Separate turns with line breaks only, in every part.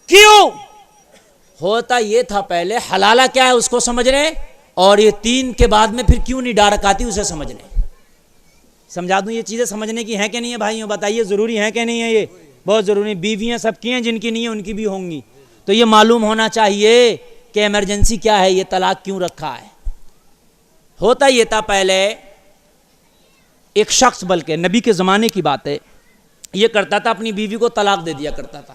کیوں؟ ہوتا یہ تھا پہلے حلالہ کیا ہے اس کو سمجھنے، اور یہ 3 کے بعد میں پھر کیوں نہیں ڈارک آتی اسے سمجھنے۔ سمجھا دوں یہ چیزیں سمجھنے کی ہیں کہ نہیں ہیں بھائیوں؟ بتائیے ضروری ہیں کہ نہیں ہیں؟ یہ بہت ضروری۔ بیویاں سب کی ہیں، جن کی نہیں ہیں ان کی بھی ہوں گی، تو یہ معلوم ہونا چاہیے کہ ایمرجنسی کیا ہے، یہ طلاق کیوں رکھا ہے۔ ہوتا یہ تھا پہلے ایک شخص، بلکہ نبی کے زمانے کی بات ہے، یہ کرتا تھا اپنی بیوی کو طلاق دے دیا کرتا تھا،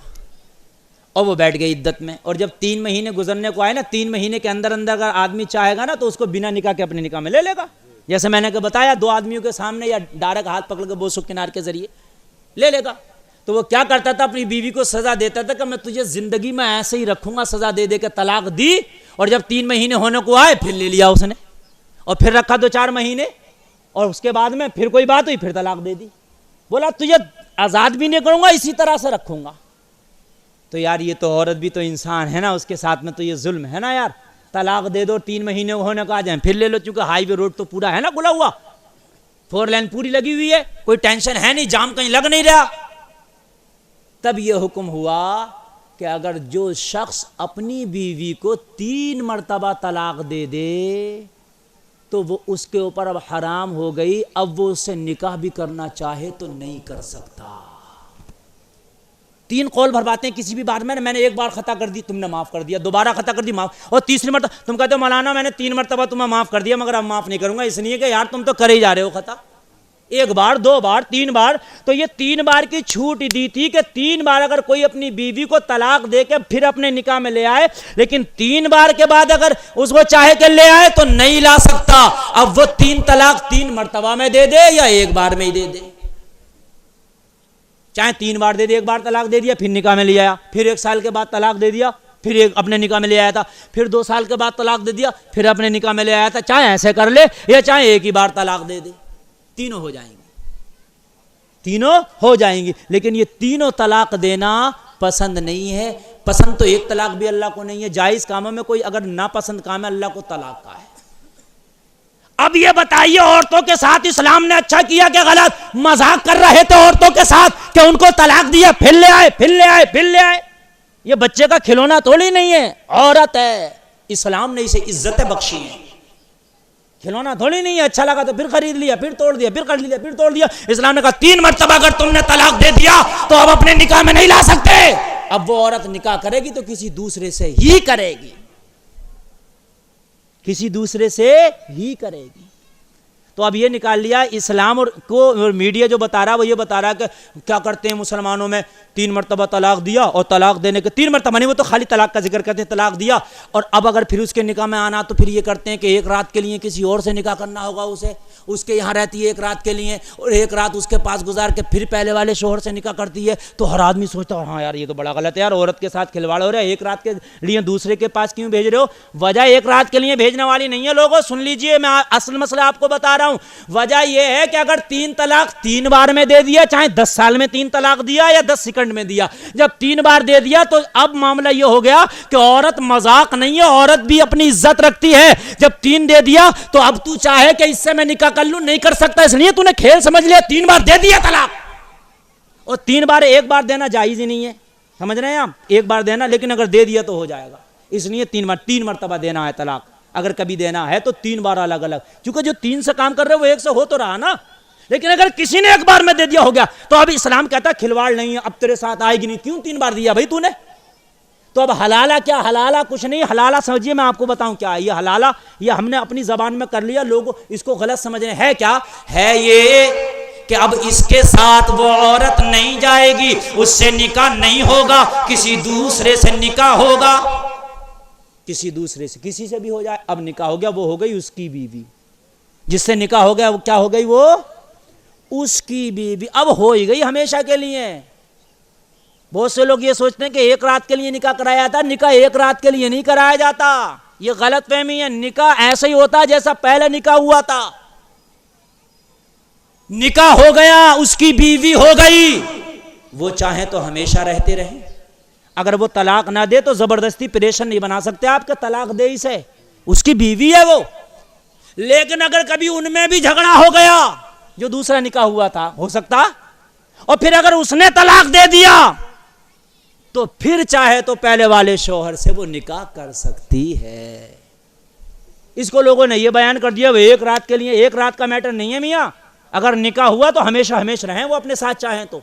اور وہ بیٹھ گئی عدت میں، اور جب 3 مہینے گزرنے کو آئے نا، 3 مہینے کے اندر اندر اگر آدمی چاہے گا نا تو اس کو بنا نکاح کے اپنے نکاح میں لے لے گا، جیسے میں نے بتایا 2 آدمیوں کے سامنے یا ڈائریکٹ ہاتھ پکڑ کے بوسو کنار کے ذریعے لے لے گا۔ تو وہ کیا کرتا تھا، اپنی بیوی کو سزا دیتا تھا کہ میں تجھے زندگی میں ایسے ہی رکھوں گا، سزا دے دے کے طلاق دی، اور جب 3 مہینے ہونے کو آئے پھر لے لیا اس نے، اور پھر رکھا 2-4 مہینے، اور اس کے بعد میں پھر کوئی بات ہوئی پھر طلاق دے دی، بولا تجھے آزاد بھی نہیں کروں گا، اسی طرح سے رکھوں گا۔ تو یار یہ تو عورت بھی تو انسان ہے نا، اس کے ساتھ میں تو یہ ظلم ہے نا یار، طلاق دے دو 3 مہینے ہونے کو آ جائیں پھر لے لو، چونکہ ہائی وے روڈ تو پورا ہے نا کھلا ہوا، 4 لین پوری لگی ہوئی ہے، کوئی ٹینشن ہے نہیں، جام کہیں لگ نہیں رہا۔ تب یہ حکم ہوا کہ اگر جو شخص اپنی بیوی کو 3 مرتبہ طلاق دے دے تو وہ اس کے اوپر اب حرام ہو گئی، اب وہ اس سے نکاح بھی کرنا چاہے تو نہیں کر سکتا۔ 3 قول بھر باتیں کسی بھی بات میں نے ایک بار خطا کر دی تم نے معاف کر دیا، دوبارہ خطا کر دی معاف، اور تیسری مرتبہ تم کہتے ہو مولانا میں نے 3 مرتبہ تمہیں معاف کر دیا مگر اب معاف نہیں کروں گا، اس لیے کہ یار تم تو کرے ہی جا رہے ہو خطا، 1 بار 2 بار 3 بار، تو یہ 3 بار کی چھوٹ دی تھی کہ 3 بار اگر کوئی اپنی بیوی کو طلاق دے کے پھر اپنے نکاح میں لے آئے، لیکن 3 بار کے بعد اگر اس کو چاہے کہ لے آئے تو نہیں لا سکتا، اب وہ 3 طلاق 3 مرتبہ میں دے دے یا 1 بار میں ہی دے دے، چاہے 3 بار دے دے، 1 بار طلاق دے دیا پھر نکاح میں لے آیا، پھر 1 سال کے بعد طلاق دے دیا پھر اپنے نکاح میں لے آیا تھا، پھر 2 سال کے بعد طلاق دے دیا پھر اپنے نکاح میں لے آیا تھا، چاہے ایسے کر لے یا چاہے 1 ہی بار طلاق دے دے، تینوں ہو جائیں گے، تینوں ہو جائیں گی۔ لیکن یہ تینوں طلاق دینا پسند نہیں ہے، پسند تو 1 طلاق بھی اللہ کو نہیں ہے، جائز کاموں میں کوئی اگر ناپسند کام ہے اللہ کو طلاق کا ہے۔ اب یہ بتائیے عورتوں کے ساتھ اسلام نے اچھا کیا کہ غلط؟ مذاق کر رہے تھے عورتوں کے ساتھ کہ ان کو طلاق دیا پھر لے آئے پھر لے آئے پھر لے آئے، یہ بچے کا کھلونا تھوڑی نہیں ہے، عورت ہے، اسلام نے اسے عزت بخشی ہے، کھلونا تھوڑی نہیں ہے، اچھا لگا تو پھر خرید لیا پھر توڑ دیا پھر خرید لیا پھر توڑ دیا۔ اسلام نے کہا 3 مرتبہ اگر تم نے طلاق دے دیا تو اب اپنے نکاح میں نہیں لا سکتے، اب وہ عورت نکاح کرے گی تو کسی دوسرے سے ہی کرے گی، کسی دوسرے سے ہی کرے گی۔ تو اب یہ نکال لیا اسلام اور میڈیا جو بتا رہا ہے وہ یہ بتا رہا ہے کہ کیا کرتے ہیں مسلمانوں میں 3 مرتبہ طلاق دیا، اور طلاق دینے کے 3 مرتبہ نہیں، وہ تو خالی طلاق کا ذکر کرتے ہیں، طلاق دیا اور اب اگر پھر اس کے نکاح میں آنا تو پھر یہ کرتے ہیں کہ 1 رات کے لیے کسی اور سے نکاح کرنا ہوگا، اسے اس کے یہاں رہتی ہے 1 رات کے لیے اور 1 رات اس کے پاس گزار کے پھر پہلے والے شوہر سے نکاح کرتی ہے، تو ہر آدمی سوچتا ہے ہاں یار یہ تو بڑا غلط ہے یار، عورت کے ساتھ کھلواڑ ہو رہا ہے، 1 رات کے لیے دوسرے کے پاس کیوں بھیج رہے ہو؟ وجہ 1 رات کے لیے بھیجنے والی نہیں ہے لوگوں، سن لیجئے میں اصل مسئلہ آپ کو بتا رہا ہوں۔ وجہ یہ ہے کہ اگر 3 طلاق 3 بار میں دے دیا، چاہے 10 سال میں 3 طلاق دیا یا 10 سیکنڈ میں دیا، جب 3 بار دے دیا تو اب معاملہ یہ ہو گیا کہ عورت مذاق نہیں ہے، عورت بھی اپنی عزت رکھتی ہے، جب 3 دے دیا تو اب تو چاہے کہ اس سے میں نکاح کر لوں نہیں کر سکتا، اس لیے تو نے کھیل سمجھ لیا، 3 بار دے دیا طلاق، اور 3 بار 1 بار دینا جائز ہی نہیں ہے، سمجھ رہے ہیں آپ؟ 1 بار دینا، لیکن اگر دے دیا تو ہو جائے گا، اس لیے 3 مرتبہ دینا ہے طلاق، اگر کبھی دینا ہے تو 3 بار الگ الگ، کیونکہ جو 3 سے کام کر رہے وہ 1 سے ہو تو رہا نا، لیکن اگر کسی نے 1 بار میں دے دیا ہو گیا تو اب اسلام کہتا ہے کھلواڑ نہیں ہے، اب تیرے ساتھ آئے گی نہیں، کیوں 3 بار دیا بھائی تو نے؟ تو اب حلالہ کیا؟ حلالہ کچھ نہیں، حلالہ سمجھیے میں آپ کو بتاؤں کیا ہے یہ حلالہ، یہ ہم نے اپنی زبان میں کر لیا، لوگ اس کو غلط سمجھ رہے ہیں، کیا ہے یہ کہ اب اس کے ساتھ وہ عورت نہیں جائے گی، اس سے نکاح نہیں ہوگا، کسی دوسرے سے نکاح ہوگا، کسی دوسرے سے، کسی سے بھی ہو جائے، اب نکاح ہو گیا، وہ ہو گئی اس کی بیوی، جس سے نکاح ہو گیا وہ کیا ہو گئی؟ وہ اس کی بیوی، اب ہو ہی گئی ہمیشہ کے لیے۔ بہت سے لوگ یہ سوچتے ہیں کہ 1 رات کے لیے نکاح کرایا جاتا، نکاح 1 رات کے لیے نہیں کرایا جاتا، یہ غلط فہمی ہے، نکاح ایسا ہی ہوتا جیسا پہلے نکاح ہوا تھا، نکاح ہو گیا، اس کی بیوی ہو گئی، وہ چاہیں تو ہمیشہ رہتے رہیں، اگر وہ طلاق نہ دے تو زبردستی پریشن نہیں بنا سکتے آپ کے طلاق دے اسے، اس کی بیوی ہے وہ، لیکن اگر کبھی ان میں بھی جھگڑا ہو گیا جو دوسرا نکاح ہوا تھا، ہو سکتا، اور پھر اگر اس نے طلاق دے دیا تو پھر چاہے تو پہلے والے شوہر سے وہ نکاح کر سکتی ہے۔ اس کو لوگوں نے یہ بیان کر دیا وہ ایک رات کے لیے، ایک رات کا میٹر نہیں ہے میاں، اگر نکاح ہوا تو ہمیشہ ہمیشہ رہیں وہ اپنے ساتھ چاہیں تو،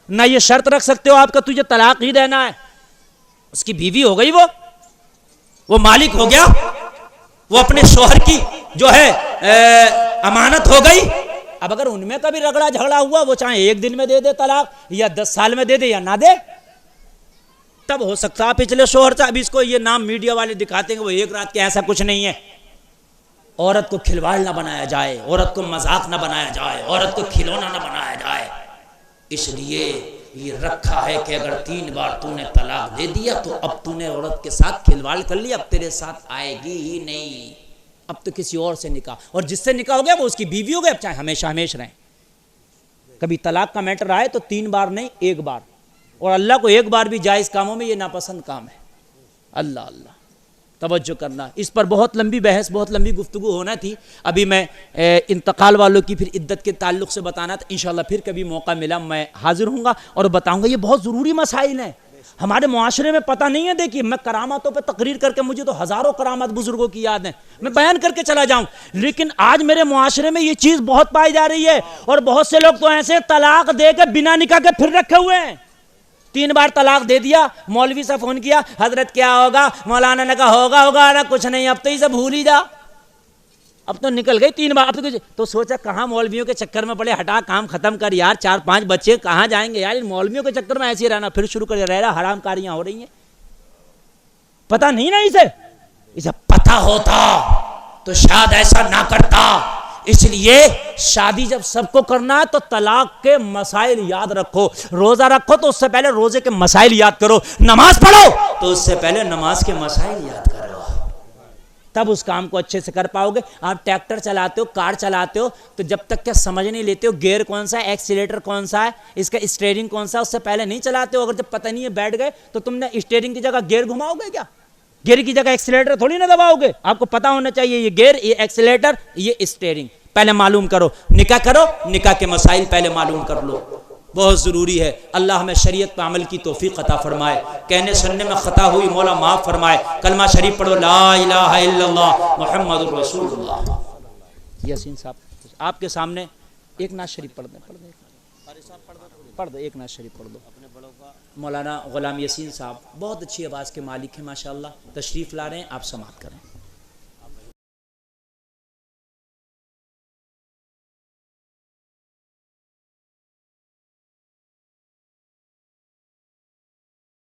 نہ یہ شرط رکھ سکتے ہو آپ کا تجھے طلاق ہی دینا ہے، اس کی بیوی ہو گئی، وہ مالک ہو گیا، وہ اپنے شوہر کی جو ہے امانت ہو گئی۔ اب اگر ان میں کبھی رگڑا جھگڑا ہوا، وہ چاہے ایک دن میں دے دے طلاق یا 10 سال میں دے دے یا نہ دے، تب ہو سکتا ہے پچھلے شوہر سے۔ اب اس کو یہ نام میڈیا والے دکھاتے ہیں کہ وہ ایک رات کے، ایسا کچھ نہیں ہے۔ عورت کو کھلواڑ نہ بنایا جائے، عورت کو مذاق نہ بنایا جائے، عورت کو کھلونا نہ بنایا جائے، اس لیے یہ رکھا ہے کہ اگر 3 بار تو نے طلاق دے دیا تو اب تو نے عورت کے ساتھ کھلواڑ کر لیا، اب تیرے ساتھ آئے گی ہی نہیں، اب تو کسی اور سے نکاح، اور جس سے نکاح ہو گیا وہ اس کی بیوی ہو گئی، اب چاہے ہمیشہ ہمیشہ رہیں۔ کبھی طلاق کا میٹر آئے تو 3 بار نہیں، 1 بار، اور اللہ کو 1 بار بھی جائز کاموں میں یہ ناپسند کام ہے۔ اللہ اللہ توجہ کرنا، اس پر بہت لمبی بحث، بہت لمبی گفتگو ہونا تھی، ابھی میں انتقال والوں کی پھر عدت کے تعلق سے بتانا تھا، انشاءاللہ پھر کبھی موقع ملا میں حاضر ہوں گا اور بتاؤں گا، یہ بہت ضروری مسائل ہیں، ہمارے معاشرے میں پتہ نہیں ہے۔ دیکھیے میں کراماتوں پہ تقریر کر کے، مجھے تو ہزاروں کرامات بزرگوں کی یاد ہیں، میں بیان کر کے چلا جاؤں، لیکن آج میرے معاشرے میں یہ چیز بہت پائی جا رہی ہے، اور بہت سے لوگ تو ایسے طلاق دے کے بنا نکاح کے پھر رکھے ہوئے ہیں۔ 3 بار طلاق دے دیا، مولوی سے فون کیا، حضرت کیا ہوگا؟ مولانا نے کہا ہوگا نا کچھ نہیں، اب تو اسے بھول ہی جا، اب تو نکل گئی 3 بار، اب تو سوچا کہاں مولویوں کے چکر میں پڑے، ہٹا کام ختم کر یار، 4-5 بچے کہاں جائیں گے یار، ان مولویوں کے چکر میں ایسے ہی رہنا، پھر شروع کر رہا حرام کاریاں ہو رہی ہیں، پتہ نہیں نا اسے پتہ ہوتا تو شاید ایسا نہ کرتا۔ اس لیے شادی جب سب کو کرنا ہے تو طلاق کے مسائل یاد رکھو، روزہ رکھو تو اس سے پہلے روزے کے مسائل یاد کرو، نماز پڑھو تو اس سے پہلے نماز کے مسائل یاد کرو، تب اس کام کو اچھے سے کر پاؤ گے۔ آپ ٹریکٹر چلاتے ہو، کار چلاتے ہو، تو جب تک کہ سمجھ نہیں لیتے ہو گیئر کون سا ہے، ایکسیلیٹر کون سا ہے، اس کا اسٹیئرنگ کون سا ہے، اس سے پہلے نہیں چلاتے ہو۔ اگر جب پتہ نہیں ہے بیٹھ گئے تو تم نے اسٹیئرنگ کی جگہ گیئر گھماؤ گے کیا؟ گیئر کی جگہ ایکسیلیٹر تھوڑی نہ دباؤ گے، آپ کو پتہ ہونا چاہیے یہ گیئر، یہ ایکسیلیٹر، یہ اسٹیئرنگ، پہلے معلوم کرو، نکاح کرو، نکاح کے مسائل پہلے معلوم کر لو، بہت ضروری ہے۔ اللہ ہمیں شریعت پہ عمل کی توفیق عطا فرمائے، کہنے سننے میں خطا ہوئی مولا معاف فرمائے۔ کلمہ شریف پڑھو، لا الہ الا اللہ محمد الرسول اللہ۔ یاسین صاحب آپ کے سامنے ایک نعت شریف پڑھ دیں، پڑھ دو ایک نعت شریف پڑھ دو۔ مولانا غلام یاسین صاحب بہت اچھی آواز کے مالک ہیں ماشاءاللہ، تشریف لا رہے ہیں، آپ سماعت کریں۔